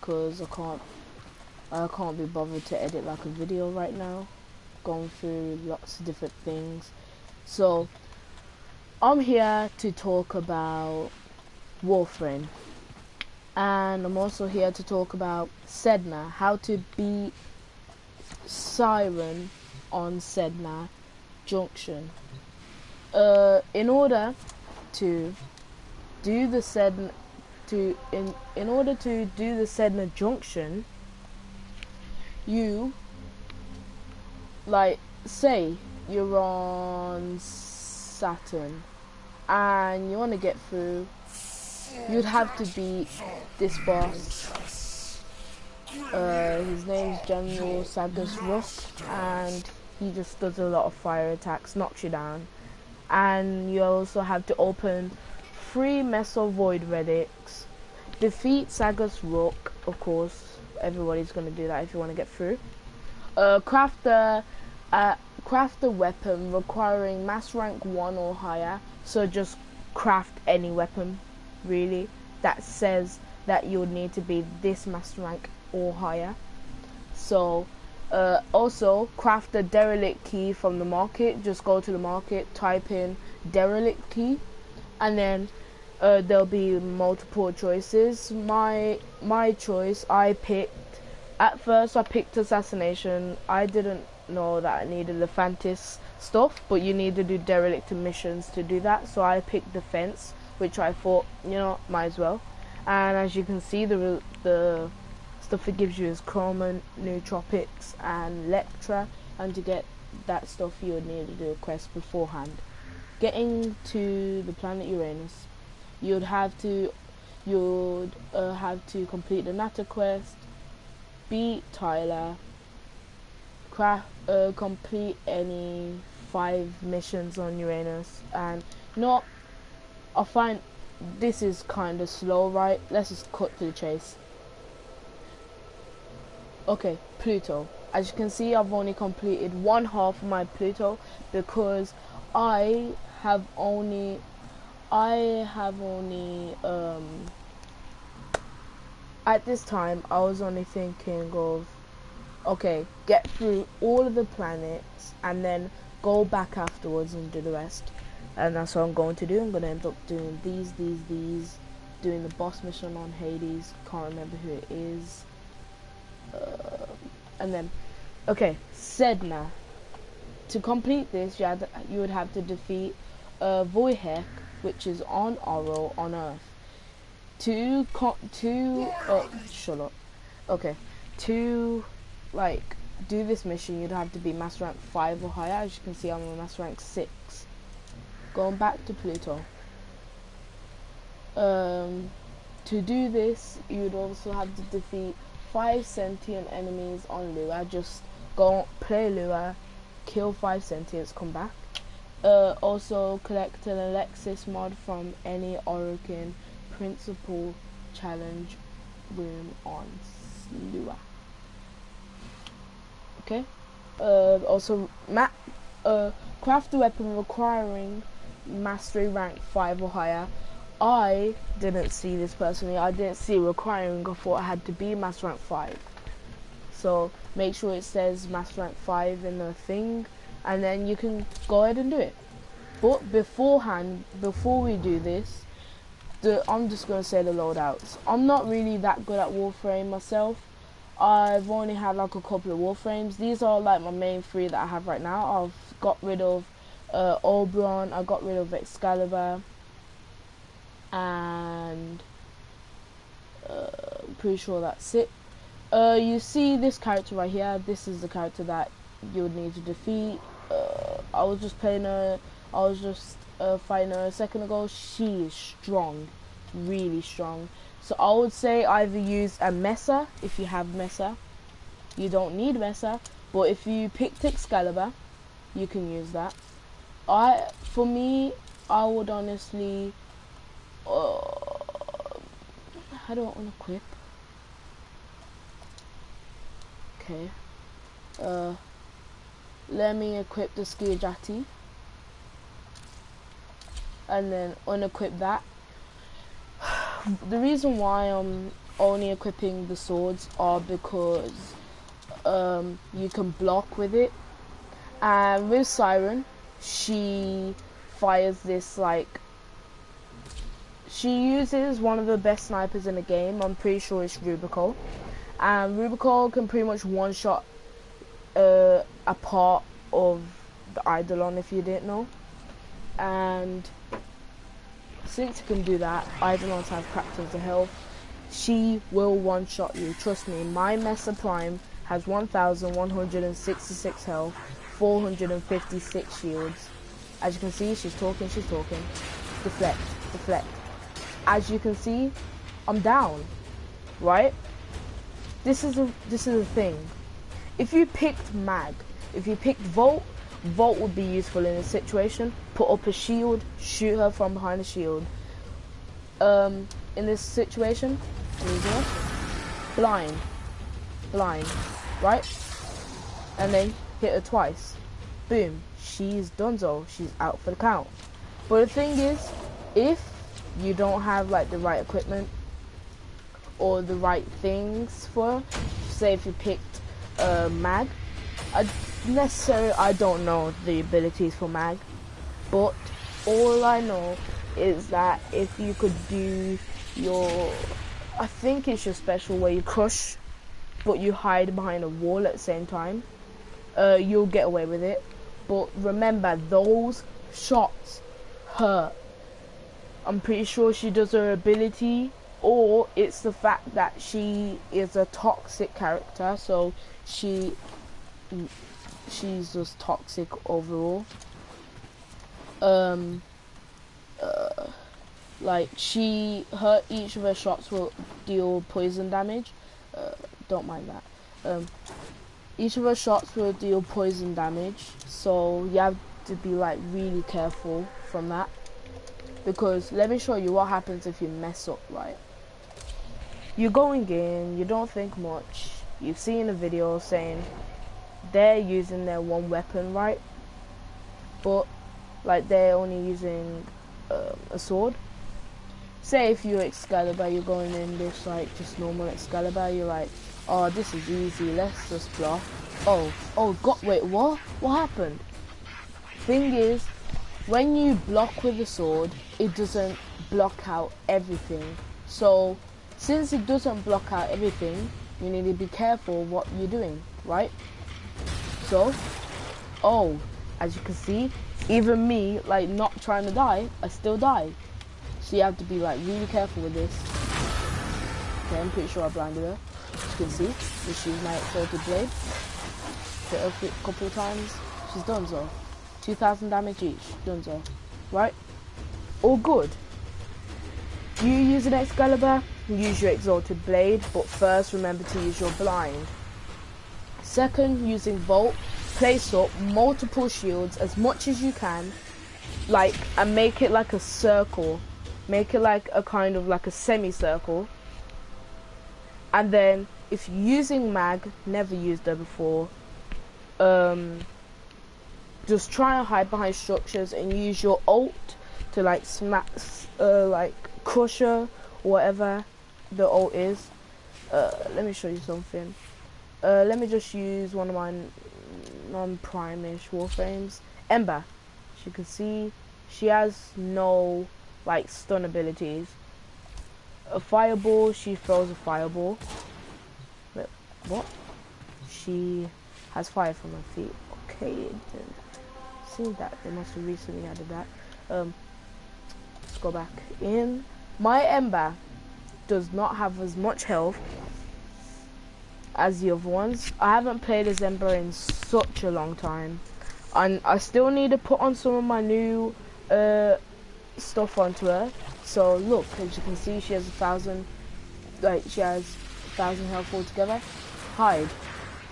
because I can't be bothered to edit like a video right now, going through lots of different things. So I'm here to talk about waframe, and I'm also here to talk about sedna, how to beat siren on sedna junction. In order to do the sedna in order to do the sedna junction, you, like, say you're on Saturn and you want to get through, you'd have to beat this boss. His name's General Sagus Rook, and he just does a lot of fire attacks, knocks you down. And you also have to open 3 Meso Void relics, defeat Sagus Rook, of course, everybody's going to do that if you want to get through. Craft a weapon requiring mass rank 1 or higher, so just craft any weapon really that says that you would need to be this mass rank or higher. So also craft a derelict key from the market. Just go to the market, type in derelict key, and then there'll be multiple choices. My choice, at first I picked assassination. I didn't know that I needed the Fantis stuff, but you need to do derelict missions to do that, so I picked defense, which I thought, might as well. And as you can see, the stuff it gives you is chroma, nootropics and lectra, and to get that stuff you would need to do a quest beforehand. Getting to the planet Uranus, you'd have to complete the Natter quest, beat Tyler, complete any 5 missions on Uranus. And I find this is kind of slow, right? Let's just cut to the chase. Okay, Pluto. As you can see, I've only completed 1/2 of my Pluto because I have only at this time I was only thinking of, okay, get through all of the planets and then go back afterwards and do the rest. And that's what I'm going to do. I'm going to end up doing these, doing the boss mission on Hades, can't remember who it is, and then, okay, Sedna. To complete this, you would have to defeat Voihek, which is on Oro on Earth. To do this mission, you'd have to be mass rank 5 or higher. As you can see, I'm on mass rank 6. Going back to Pluto. To do this, you'd also have to defeat 5 sentient enemies on Lua. Just go play Lua, kill 5 sentients, come back. Also collect an Alexis mod from any Orokin principal challenge room on Lua. Okay. Also craft a weapon requiring mastery rank 5 or higher. I didn't see this personally. I didn't see requiring. I thought I had to be master rank 5. So make sure it says master rank 5 in the thing, and then you can go ahead and do it. But beforehand, before we do this, I'm just going to say the loadouts. I'm not really that good at Warframe myself. I've only had like a couple of Warframes. These are like my main 3 that I have right now. I've got rid of Oberon, I got rid of Excalibur, and I'm pretty sure that's it. You see this character right here. This is the character that you would need to defeat. I was just fighting her a second ago. She is strong, really strong. So I would say either use a Mesa if you have Mesa. You don't need Mesa, but if you picked Excalibur, you can use that. For me, I would honestly, how do I want to equip? Okay. Let me equip the Skiajati. And then unequip that. The reason why I'm only equipping the swords are because you can block with it. And with Siren, she fires this like, she uses one of the best snipers in the game. I'm pretty sure it's Rubico. And Rubico can pretty much one-shot a part of the Eidolon, if you didn't know. And since you can do that, Eidolons have crap tons of health. She will one-shot you. Trust me, my Mesa Prime has 1,166 health, 456 shields. As you can see, she's talking. Deflect, deflect. As you can see, I'm down, right? This is a thing. If you picked Mag, if you picked Volt would be useful in this situation. Put up a shield, shoot her from behind the shield. In this situation, blind, right? And then hit her twice. Boom, she's donezo. She's out for the count. But the thing is, if you don't have like the right equipment or the right things for her, say if you picked Mag, I don't know the abilities for Mag, but all I know is that if you could do your, I think it's your special where you crush but you hide behind a wall at the same time, you'll get away with it. But remember, those shots hurt. I'm pretty sure she does her ability, or it's the fact that she is a toxic character, so she's just toxic overall. Like each of her shots will deal poison damage. Don't mind that. Each of her shots will deal poison damage, so you have to be like really careful from that. Because let me show you what happens if you mess up, right? You're going in, you don't think much. You've seen a video saying they're using their one weapon, right? But like they're only using a sword. Say if you're Excalibur, you're going in this like just normal Excalibur, you're like, oh, this is easy, let's just block. Wait, what happened? Thing is, when you block with a sword, it doesn't block out everything. So since it doesn't block out everything, you need to be careful what you're doing, right? So, as you can see, even me, like not trying to die, I still die. So you have to be like really careful with this. Okay, I'm pretty sure I blinded her. As you can see, this is my exalted blade. Hit her a couple of times. She's done so. 2,000 damage each. Done so. Right? All good. You use an Excalibur, use your exalted blade, but first remember to use your blind. Second, using Volt, place up multiple shields as much as you can, like, and make it like a circle. Make it like a kind of like a semicircle. And then, if you're using Mag, never used her before, just try and hide behind structures and use your ult to like smack, like crush her, or whatever the ult is. Let me show you something. Let me just use one of my non-prime-ish warframes. Ember. As you can see, she has no like stun abilities. A fireball, she throws a fireball. Wait, what? She has fire from her feet. Okay, then. Seen that, they must have recently added that. Let's go back in. My Ember does not have as much health as the other ones. I haven't played as Ember in such a long time, and I still need to put on some of my new stuff onto her. So look, as you can see, she has 1,000, like she has 1,000 health altogether. Hide.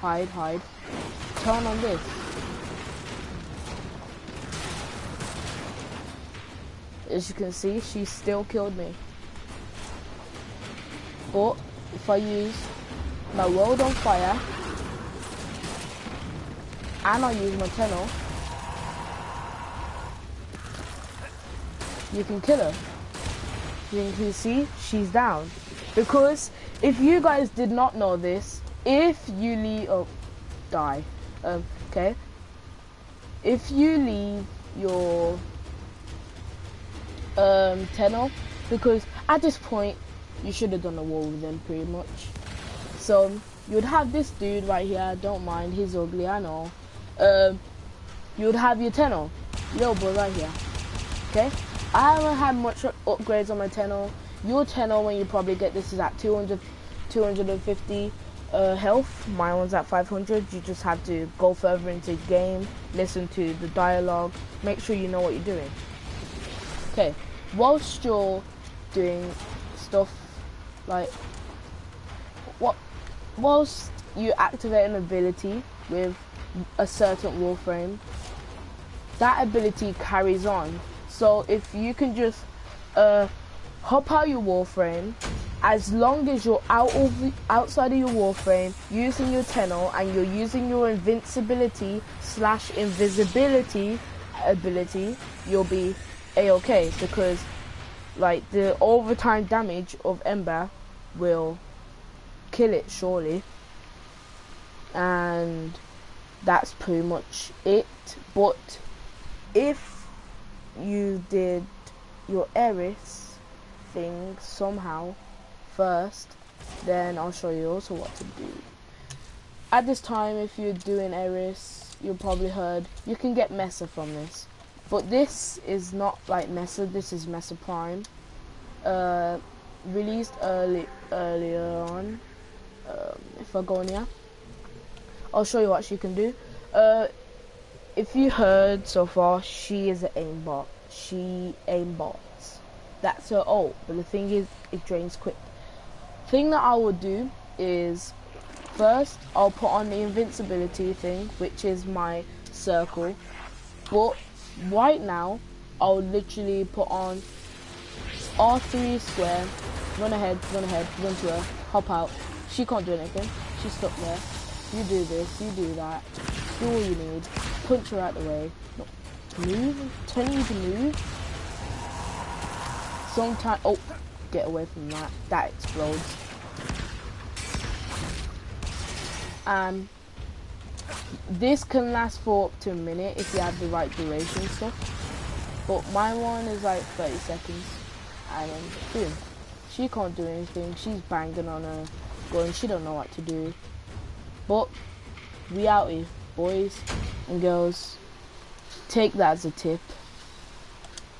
Turn on this. As you can see, she still killed me. But if I use my world on fire and I use my tunnel, you can kill her. You can see she's down. Because if you guys did not know this, if you leave, oh, die. Okay. If you leave your tunnel, because at this point you should have done a wall with them pretty much. So you'd have this dude right here. Don't mind, he's ugly, I know. You'd have your tunnel, little boy right here. Okay. I haven't had much upgrades on my tunnel. Your tunnel, when you probably get this, is at 200, 250 health. My one's at 500. You just have to go further into the game, listen to the dialogue, make sure you know what you're doing. Okay, whilst you're doing stuff like whilst you activate an ability with a certain waframe, that ability carries on. So if you can just hop out your waframe, as long as you're outside of your waframe using your tunnel and you're using your invincibility / invisibility ability, you'll be a-okay, because like the overtime damage of Ember will kill it surely, and that's pretty much it. But if you did your Eris thing somehow first, then I'll show you also what to do. At this time, if you're doing Eris, you probably heard you can get Mesa from this, but this is not like Mesa. This is Mesa Prime, released earlier on. If I go in here, I'll show you what she can do. If you heard so far, she is an aimbot. She aimbots. That's her ult, but the thing is, it drains quick. Thing that I would do is, first I'll put on the invincibility thing, which is my circle. But right now, I'll literally put on R3 square, run ahead, run to her, hop out. She can't do anything. She's stuck there. You do this, you do that. Do all you need. Punch her out the way. No, move. Telling you to move. Sometimes, oh, get away from that. That explodes. This can last for up to a minute if you have the right duration stuff. But my one is like 30 seconds. And then boom. She can't do anything. She's banging on her gun. She don't know what to do. But we out here, boys and girls. Take that as a tip.